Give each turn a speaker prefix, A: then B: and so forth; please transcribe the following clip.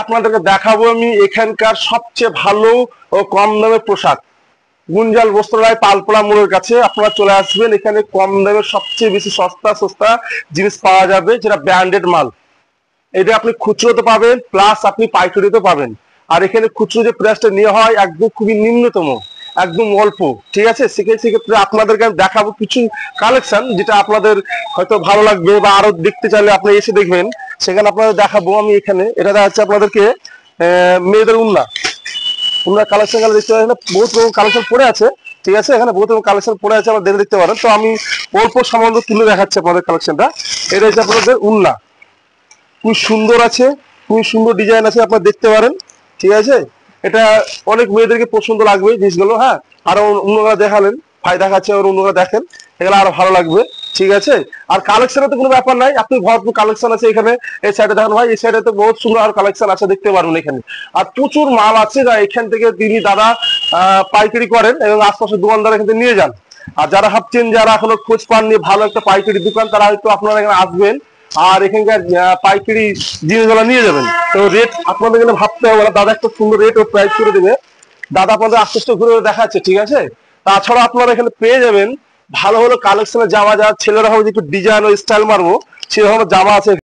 A: আপনাদেরকে দেখাবো আমি এখানকার সবচেয়ে ভালো ও কম দামের পোশাক। গুঞ্জাল বস্ত্রালয় পালপাড়া মোড়ের কাছে আপনারা চলে আসবেন। এখানে কম দামের সবচেয়ে বেশি সস্তা সস্তা জিনিস পাওয়া যাবে, যেটা ব্র্যান্ডেড মাল। এটা আপনি খুচরোতে পাবেন, প্লাস আপনি পাইকারিতে পাবেন। আর এখানে খুচরো যে প্রাইসটা নেওয়া হয় একদম খুবই নিম্নতম, একদম অল্প। ঠিক আছে, সেক্ষেত্রে আপনাদেরকে আমি দেখাবো কিছু কালেকশন, যেটা আপনাদের হয়তো ভালো লাগবে, বা আরো দেখতে চাইলে আপনি এসে দেখবেন। সেখানে আপনাদের দেখাবো আমি। এখানে এটা দেখাচ্ছে আপনাদেরকে মেয়েদের উন্না উন্নার কালেকশন দেখতে পারেন, বহুত রকম কালেকশন পড়ে আছে। ঠিক আছে, এখানে বহুত রকম কালেকশন পড়ে আছে, আপনারা দেখতে পারেন। তো আমি অল্প সামান্য তুলে দেখাচ্ছি আপনাদের কালেকশনটা। এটা হচ্ছে আপনাদের উন্না, খুবই সুন্দর আছে, খুবই সুন্দর ডিজাইন আছে, আপনারা দেখতে পারেন। ঠিক আছে, এটা অনেক মেয়েদেরকে পছন্দ লাগবে জিনিসগুলো। হ্যাঁ, আরো অন্যরা দেখালেন, ভাই দেখাচ্ছে, আর অন্যরা দেখেন, এগুলো আরো ভালো লাগবে। ঠিক আছে, আর কালেকশনের তো কোনো ব্যাপার নাই, আপনি ভরপুর কালেকশন আছে এখানে। এই সাইডে দেখেন ভাই, এই সাইডে তো বহুত সুন্দর আর কালেকশন আছে, দেখতে পারবেন এখানে। আর প্রচুর মাল আছে, যা এখান থেকে তিনি দাদা পাইকারি করেন এবং আশপাশের দোকানদার এখান থেকে নিয়ে যান। আর যারা ভাবছেন, যারা এখনো খোঁজ পাননি ভালো একটা পাইকারি দোকান, তারা হয়তো আপনারা এখানে আসবেন আর এখানকার পাইকারি জিনিসগুলো নিয়ে যাবেন। তো রেট আপনাদের এখানে ভাবতে হবে না, দাদা একটা সুন্দর রেট ও প্রাইস করে দেবে। দাদা আপনাদের আস্তে আস্তে ঘুরে দেখাচ্ছে। ঠিক আছে, তাছাড়া আপনারা এখানে পেয়ে যাবেন ভালো ভালো কালেকশনের জামা, যা ছেলেরা হবে একটু ডিজাইন ও স্টাইল মারবো সেরকম জামা আছে।